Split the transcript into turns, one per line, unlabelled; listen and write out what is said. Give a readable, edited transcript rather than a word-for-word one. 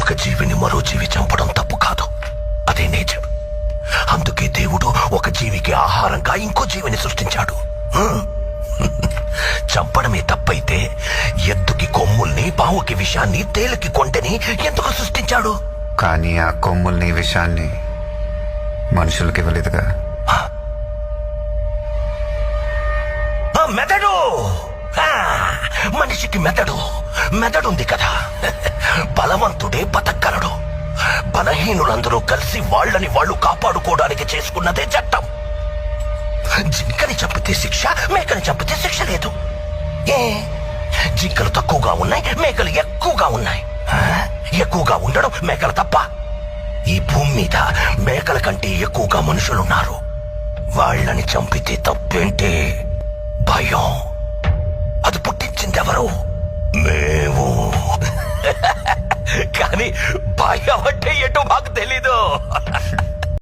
ఒక జీవిని మరో జీవి చంపడం తప్పు కాదు, అదే నేచర్. అందుకే దేవుడు ఒక జీవికి ఆహారంగా ఇంకో జీవిని సృష్టించాడు. చంపడమే తప్పైతే ఎద్దుకి కొమ్ముల్ని, పావుకి విషాన్ని, తేలికి కొంటెని ఎందుకు సృష్టించాడు?
కానీ ఆ కొమ్ముల్ని, విషాన్ని మనుషులకి ఇవ్వలేదుగా.
మెదడు, మనిషికి మెదడుంది కదా. బలవంతుడే బతకగలడు. బలహీనులందరూ కలిసి వాళ్ళని వాళ్ళు కాపాడుకోవడానికి చేసుకున్నదే చట్టం. జింకని చంపితే శిక్ష, మేకని చంపితే శిక్ష లేదు. ఏ జింకలు తక్కువగా ఉన్నాయి, మేకలు ఎక్కువగా ఉన్నాయి. ఎక్కువగా ఉండడం మేకలు తప్ప? ఈ భూమి మీద మేకల కంటే ఎక్కువగా మనుషులున్నారు. వాళ్ళని చంపితే తప్పేంటి? భయం. అది పుట్టించిందెవరు? మేము. కానీ భయం అంటే